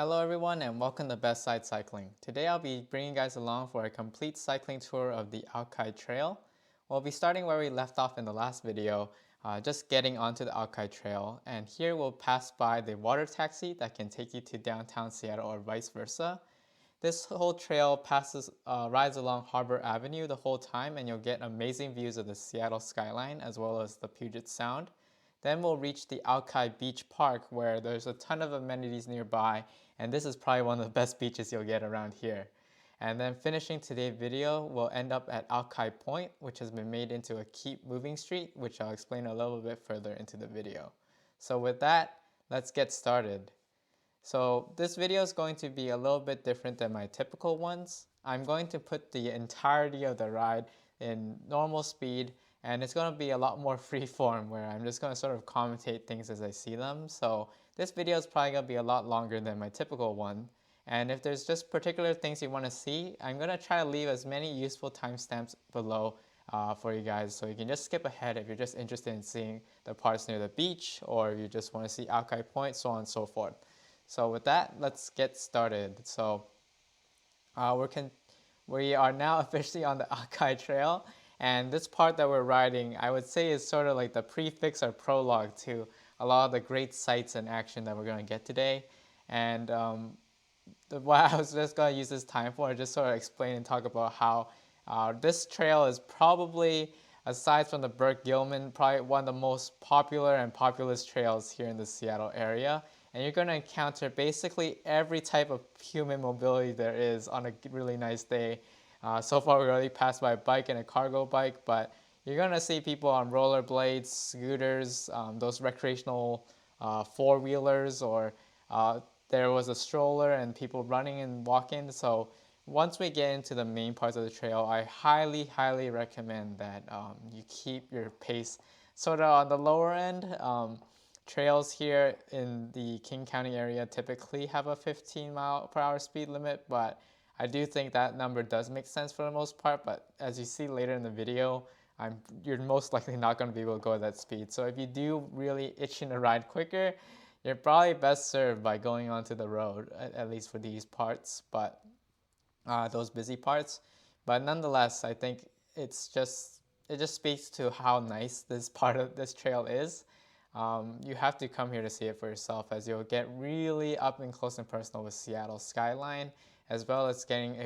Hello everyone and welcome to Best Side Cycling. Today I'll be bringing you guys along for a complete cycling tour of the Alki Trail. We'll be starting where we left off in the last video, just getting onto the Alki Trail, and here we'll pass by the water taxi that can take you to downtown Seattle or vice versa. This whole trail rides along Harbor Avenue the whole time, and you'll get amazing views of the Seattle skyline as well as the Puget Sound. Then we'll reach the Alki Beach Park where there's a ton of amenities nearby, and this is probably one of the best beaches you'll get around here. And then finishing today's video, we'll end up at Alki Point, which has been made into a keep moving street, which I'll explain a little bit further into the video. So with that, let's get started. So this video is going to be a little bit different than my typical ones. I'm going to put the entirety of the ride in normal speed, and it's going to be a lot more free form where I'm just going to sort of commentate things as I see them. So this video is probably going to be a lot longer than my typical one. And if there's just particular things you want to see, I'm going to try to leave as many useful timestamps below for you guys, so you can just skip ahead if you're just interested in seeing the parts near the beach, or you just want to see Alki Point, so on and so forth. So with that, let's get started. So we are now officially on the Alki Trail, and this part that we're riding, I would say, is sort of like the prefix or prologue to a lot of the great sights and action that we're going to get today. And what I was just going to use this time for is just sort of explain and talk about how this trail is probably, aside from the Burke-Gilman, probably one of the most popular and populous trails here in the Seattle area. And you're going to encounter basically every type of human mobility there is on a really nice day. So far we already passed by a bike and a cargo bike, but you're going to see people on rollerblades, scooters, those recreational four-wheelers, or there was a stroller and people running and walking. So once we get into the main parts of the trail, I highly recommend that you keep your pace sort of on the lower end. Trails here in the King County area typically have a 15-mile-per-hour speed limit, but I do think that number does make sense for the most part. But as you see later in the video, you're most likely not going to be able to go at that speed. So if you do really itching to ride quicker, you're probably best served by going onto the road, at least for these parts, but those busy parts. But nonetheless, I think it just speaks to how nice this part of this trail is. You have to come here to see it for yourself, as you'll get really up and close and personal with Seattle skyline, as well as getting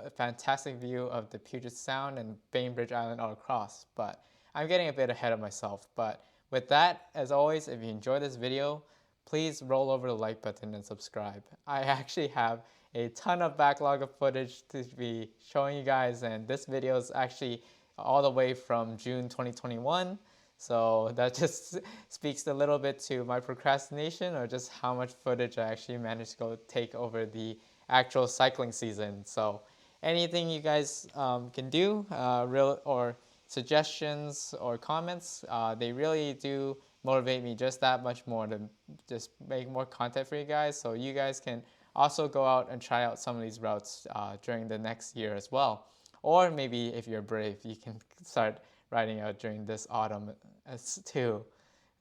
a fantastic view of the Puget Sound and Bainbridge Island all across. But I'm getting a bit ahead of myself. But with that, as always, if you enjoy this video, please roll over the like button and subscribe. I actually have a ton of backlog of footage to be showing you guys, and this video is actually all the way from June 2021. So that just speaks a little bit to my procrastination, or just how much footage I actually managed to go take over the actual cycling season. So anything you guys can do, or suggestions or comments, they really do motivate me just that much more to just make more content for you guys, so you guys can also go out and try out some of these routes during the next year as well. Or maybe if you're brave, you can start riding out during this autumn as too,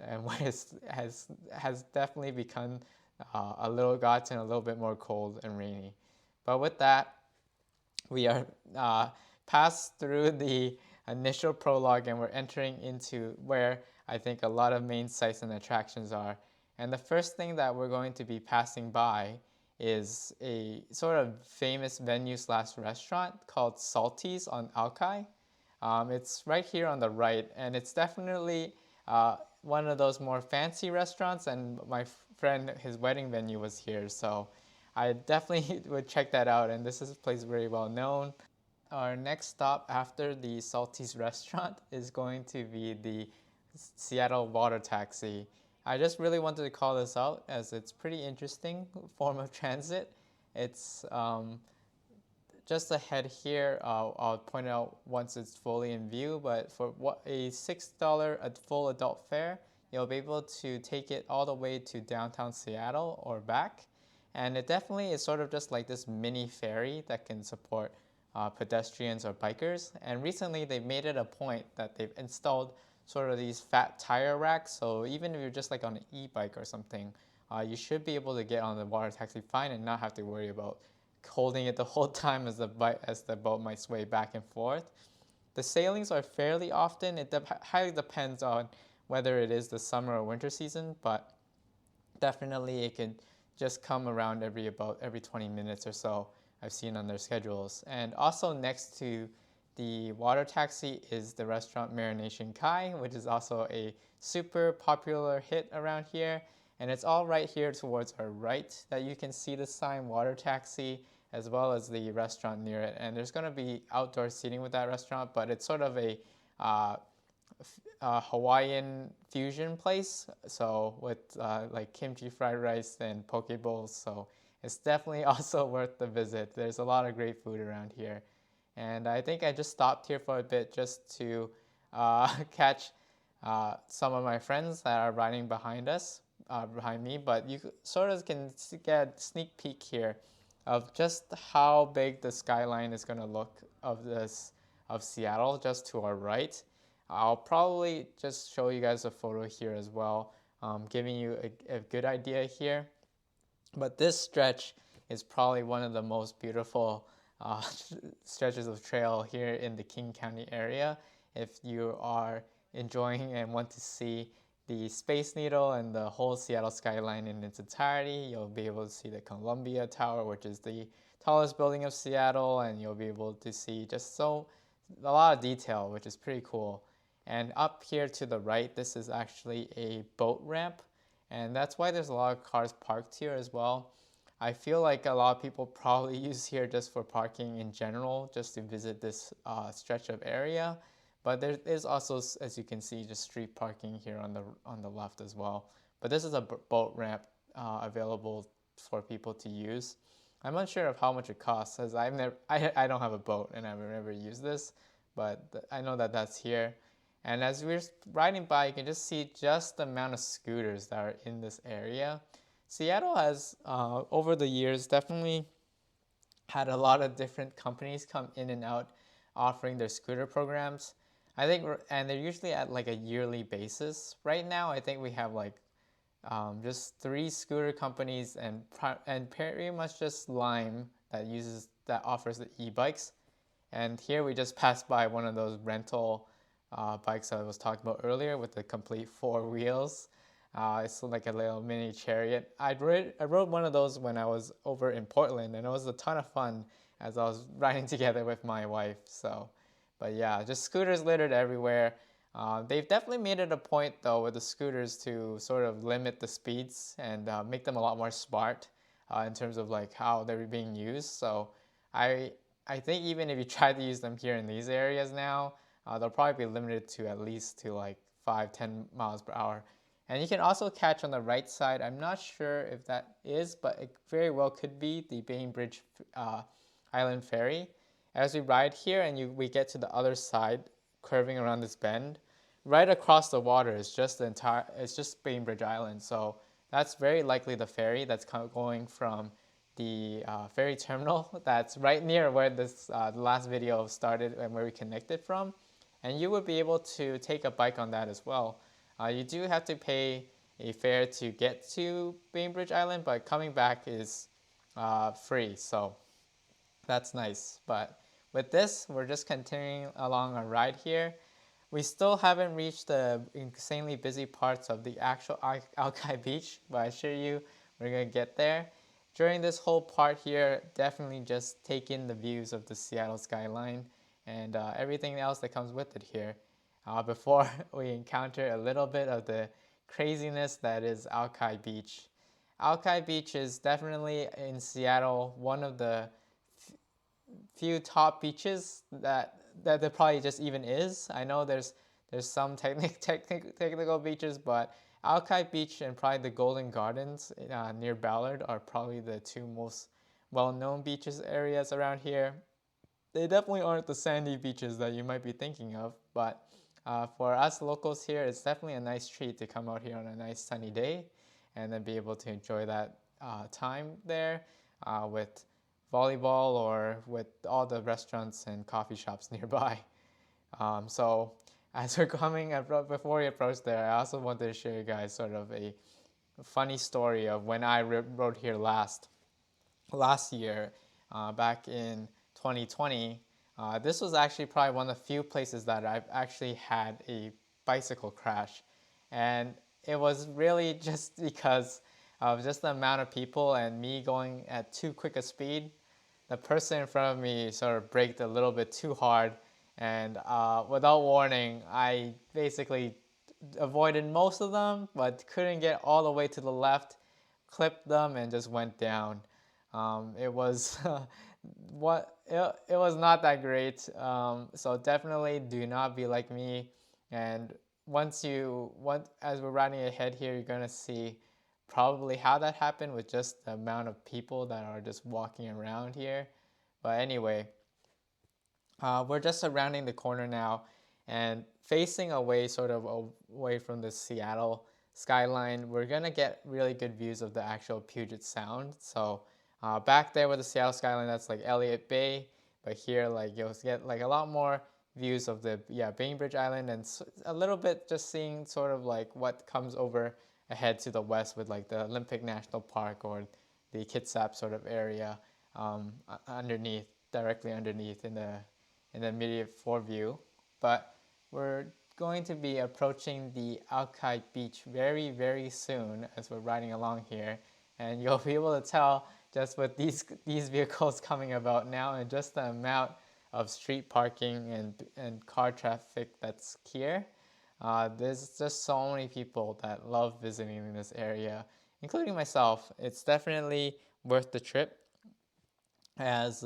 and when it has definitely become gotten a little bit more cold and rainy. But with that, we are passed through the initial prologue, and we're entering into where I think a lot of main sites and attractions are. And the first thing that we're going to be passing by is a sort of famous venue slash restaurant called Salty's on Alki. It's right here on the right, and it's definitely one of those more fancy restaurants, and my friend, his wedding venue was here, so I definitely would check that out, and this is a place very well known. Our next stop after the Salty's restaurant is going to be the Seattle water taxi. I just really wanted to call this out as it's pretty interesting form of transit. It's just ahead here, I'll point out once it's fully in view, but for a $6 full adult fare, you'll be able to take it all the way to downtown Seattle or back. And it definitely is sort of just like this mini ferry that can support pedestrians or bikers. And recently they've made it a point that they've installed sort of these fat tire racks. So even if you're just like on an e-bike or something, you should be able to get on the water taxi fine and not have to worry about holding it the whole time as the boat might sway back and forth. The sailings are fairly often. It highly depends on whether it is the summer or winter season, but definitely it could just come around every 20 minutes or so. I've seen on their schedules. And also next to the water taxi is the restaurant Marination Kai, which is also a super popular hit around here. And it's all right here towards our right that you can see the sign water taxi as well as the restaurant near it. And there's going to be outdoor seating with that restaurant, but it's sort of a Hawaiian fusion place. So with like kimchi fried rice and poke bowls. So it's definitely also worth the visit. There's a lot of great food around here. And I think I just stopped here for a bit just to catch some of my friends that are riding behind us, behind me. But you sort of can get a sneak peek here of just how big the skyline is going to look of Seattle just to our right. I'll probably just show you guys a photo here as well, giving you a good idea here. But this stretch is probably one of the most beautiful stretches of trail here in the King County area. If you are enjoying and want to see the Space Needle and the whole Seattle skyline in its entirety, you'll be able to see the Columbia Tower, which is the tallest building of Seattle, and you'll be able to see just a lot of detail, which is pretty cool. And up here to the right, this is actually a boat ramp, and that's why there's a lot of cars parked here as well. I feel like a lot of people probably use here just for parking in general, just to visit this stretch of area. But there is also, as you can see, just street parking here on the left as well. But this is a boat ramp available for people to use. I'm unsure of how much it costs, as I don't have a boat and I've never used this, but I know that that's here. And as we're riding by, you can just see just the amount of scooters that are in this area. Seattle has, over the years, definitely had a lot of different companies come in and out offering their scooter programs. I think, and they're usually at like a yearly basis. Right now, I think we have like just 3 scooter companies and pretty much just Lime that offers the e-bikes. And here we just passed by one of those rental bikes I was talking about earlier with the complete 4 wheels. It's like a little mini chariot. I rode one of those when I was over in Portland, and it was a ton of fun as I was riding together with my wife. So, but yeah, just scooters littered everywhere. They've definitely made it a point though with the scooters to sort of limit the speeds and make them a lot more smart in terms of like how they're being used. So I think even if you try to use them here in these areas now, they'll probably be limited to at least to like 5-10 miles per hour. And you can also catch on the right side. I'm not sure if that is, but it very well could be the Bainbridge Island Ferry. As we ride here and we get to the other side, curving around this bend, right across the water is just it's just Bainbridge Island. So that's very likely the ferry that's going from the ferry terminal that's right near where this the last video started and where we connected from. And you would be able to take a bike on that as well. You do have to pay a fare to get to Bainbridge Island, but coming back is free, so that's nice. But with this, we're just continuing along our ride here. We still haven't reached the insanely busy parts of the actual Alki Beach, but I assure you we're going to get there. During this whole part here, definitely just take in the views of the Seattle skyline and everything else that comes with it here before we encounter a little bit of the craziness that is Alki Beach. Alki Beach is definitely in Seattle one of the few top beaches that there probably just even is. I know there's some technical beaches, but Alki Beach and probably the Golden Gardens near Ballard are probably the 2 most well-known beaches areas around here. They definitely aren't the sandy beaches that you might be thinking of, but for us locals here, it's definitely a nice treat to come out here on a nice sunny day and then be able to enjoy that time there with volleyball or with all the restaurants and coffee shops nearby. So as we're coming, before we approach there, I also wanted to show you guys sort of a funny story of when I rode here last year, back in 2020. This was actually probably one of the few places that I've actually had a bicycle crash, and it was really just because of just the amount of people and me going at too quick a speed. The person in front of me sort of braked a little bit too hard, and without warning, I basically avoided most of them, but couldn't get all the way to the left, clipped them, and just went down. It was it was not that great. So definitely do not be like me. And once as we're riding ahead here, you're gonna see probably how that happened with just the amount of people that are just walking around here. But anyway, we're just surrounding the corner now and facing away, sort of away from the Seattle skyline. We're gonna get really good views of the actual Puget Sound. So back there with the Seattle skyline, that's like Elliott Bay. But here, like you'll get like a lot more views of the Bainbridge Island, and a little bit just seeing sort of like what comes over ahead to the west with like the Olympic National Park or the Kitsap sort of area underneath, directly underneath in the immediate foreview. But we're going to be approaching the Alki Beach very, very soon as we're riding along here. And you'll be able to tell just with these vehicles coming about now and just the amount of street parking and car traffic that's here. There's just so many people that love visiting this area, including myself. It's definitely worth the trip as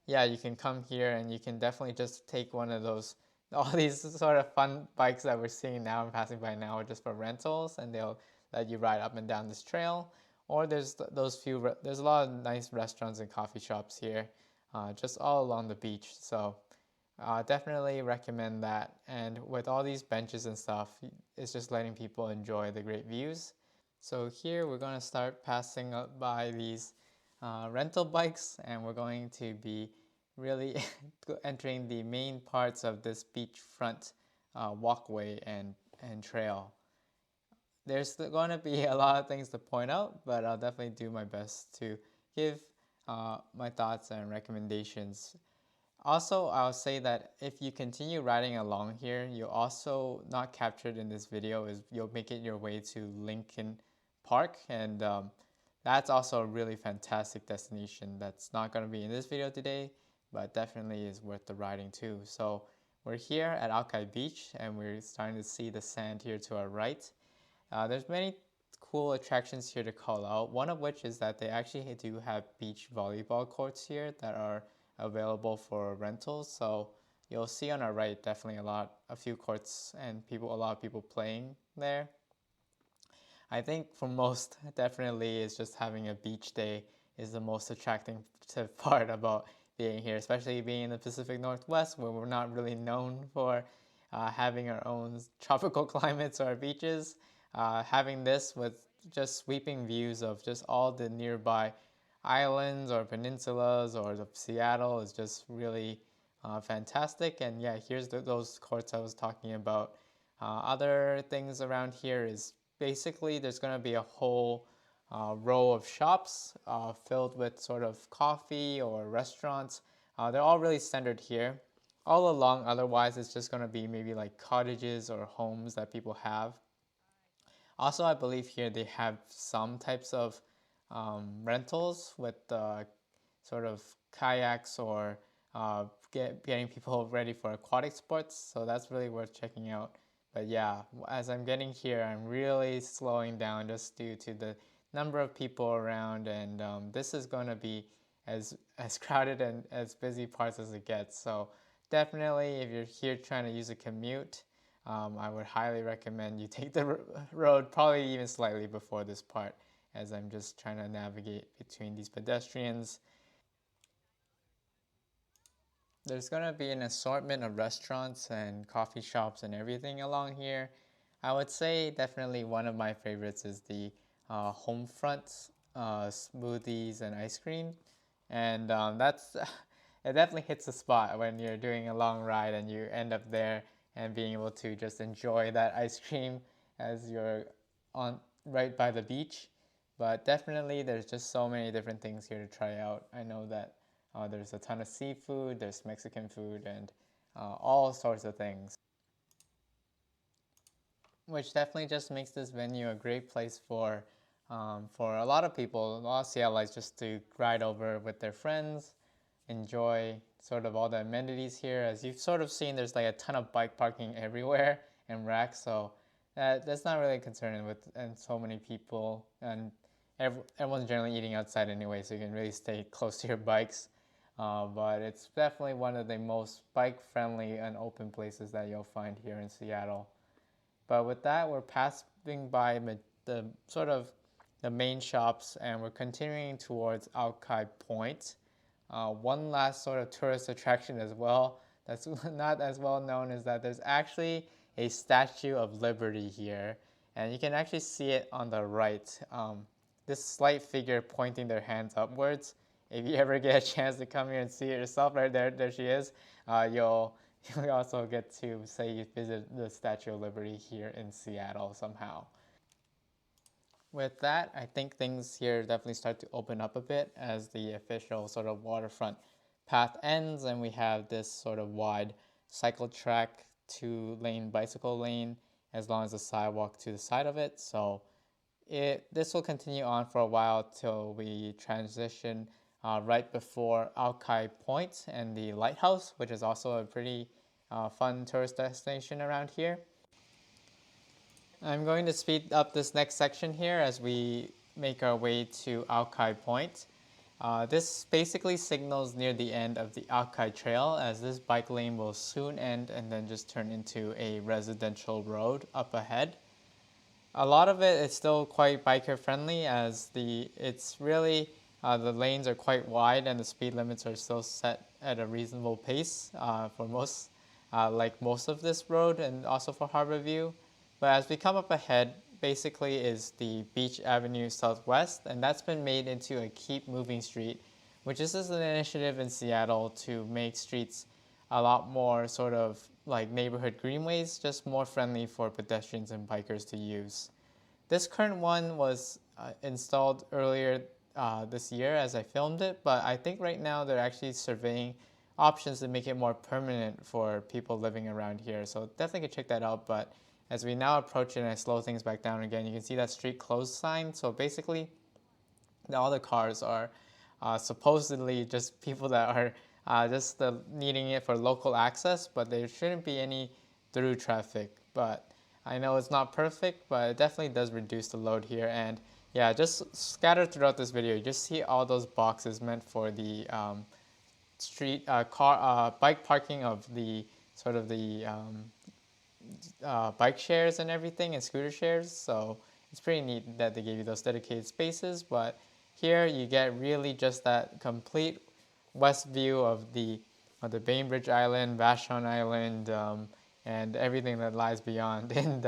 yeah, you can come here and you can definitely just take one of those all these sort of fun bikes that we're seeing now and passing by now are just for rentals, and they'll let you ride up and down this trail. Or there's a lot of nice restaurants and coffee shops here, just all along the beach. So definitely recommend that. And with all these benches and stuff, it's just letting people enjoy the great views. So here we're going to start passing up by these rental bikes, and we're going to be really entering the main parts of this beachfront walkway and trail. There's going to be a lot of things to point out, but I'll definitely do my best to give my thoughts and recommendations. Also, I'll say that if you continue riding along here, you'll also not captured in this video is you'll make it your way to Lincoln Park, and that's also a really fantastic destination that's not going to be in this video today, but definitely is worth the riding too. So we're here at Alki Beach, and we're starting to see the sand here to our right. There's many cool attractions here to call out, one of which is that they actually do have beach volleyball courts here that are available for rentals. So you'll see on our right definitely a few courts and a lot of people playing there. I think for most, definitely is just having a beach day is the most attractive part about being here, especially being in the Pacific Northwest where we're not really known for having our own tropical climates or beaches. Having this with just sweeping views of just all the nearby islands or peninsulas or the Seattle is just really fantastic. And yeah, here's those courts I was talking about. Other things around here is basically there's going to be a whole row of shops filled with sort of coffee or restaurants. They're all really centered here. All along, otherwise, it's just going to be maybe like cottages or homes that people have. Also, I believe here they have some types of rentals with sort of kayaks or getting people ready for aquatic sports. So that's really worth checking out. But yeah, as I'm getting here, I'm really slowing down just due to the number of people around, and this is going to be as crowded and as busy parts as it gets. So definitely, if you're here trying to use a commute, I would highly recommend you take the road probably even slightly before this part, as I'm just trying to navigate between these pedestrians. There's going to be an assortment of restaurants and coffee shops and everything along here. I would say definitely one of my favorites is the Homefront smoothies and ice cream. And that's it definitely hits the spot when you're doing a long ride and you end up there and being able to just enjoy that ice cream as you're right by the beach. But definitely there's just so many different things here to try out. I know that there's a ton of seafood, there's Mexican food, and all sorts of things, which definitely just makes this venue a great place for a lot of people, a lot of Seattleites, just to ride over with their friends, enjoy sort of all the amenities here. As you've sort of seen, there's like a ton of bike parking everywhere and racks, so that's not really concerning with and so many people, and everyone's generally eating outside anyway, so you can really stay close to your bikes. But it's definitely one of the most bike-friendly and open places that you'll find here in Seattle. But with that, we're passing by the sort of the main shops, and we're continuing towards Alki Point. One last sort of tourist attraction as well that's not as well known is that there's actually a Statue of Liberty here, and you can actually see it on the right. This slight figure pointing their hands upwards. If you ever get a chance to come here and see it yourself, right there she is. You'll also get to say you visit the Statue of Liberty here in Seattle somehow. With that, I think things here definitely start to open up a bit as the official sort of waterfront path ends, and we have this sort of wide cycle track, 2-lane bicycle lane, as long as a sidewalk to the side of it. So this will continue on for a while till we transition right before Alki Point and the lighthouse, which is also a pretty fun tourist destination around here. I'm going to speed up this next section here as we make our way to Alki Point. This basically signals near the end of the Alki Trail, as this bike lane will soon end and then just turn into a residential road up ahead. A lot of it is still quite biker friendly, as the lanes are quite wide and the speed limits are still set at a reasonable pace for most of this road, and also for Harborview. But as we come up ahead, basically is the Beach Avenue Southwest, and that's been made into a Keep Moving Street, which is an initiative in Seattle to make streets a lot more sort of like neighborhood greenways, just more friendly for pedestrians and bikers to use. This current one was installed earlier this year as I filmed it, but I think right now they're actually surveying options to make it more permanent for people living around here. So definitely can check that out. But as we now approach it and I slow things back down again, you can see that street closed sign. So basically, all the cars are supposedly just people that are just needing it for local access, but there shouldn't be any through traffic. But I know it's not perfect, but it definitely does reduce the load here. And yeah, just scattered throughout this video, you just see all those boxes meant for the bike parking of the sort of the bike shares and everything, and scooter shares. So it's pretty neat that they gave you those dedicated spaces. But here you get really just that complete west view of the Bainbridge Island, Vashon Island, and everything that lies beyond in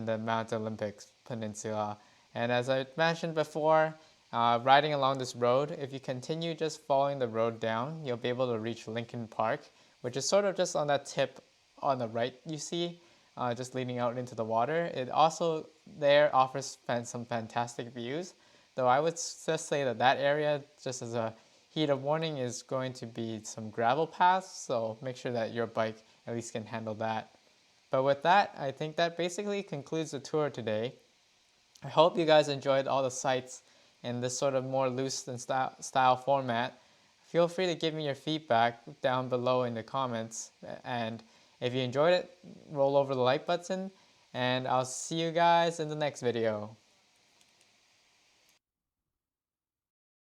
the Mount Olympic Peninsula. And as I mentioned before, riding along this road, if you continue just following the road down, you'll be able to reach Lincoln Park, which is sort of just on that tip on the right you see, just leading out into the water. It also there offers some fantastic views, though I would just say that area, just as a heat of warning, is going to be some gravel paths, so make sure that your bike at least can handle that. But with that, I think that basically concludes the tour today. I hope you guys enjoyed all the sights in this sort of more loose and style format. Feel free to give me your feedback down below in the comments, and if you enjoyed it, roll over the like button, and I'll see you guys in the next video.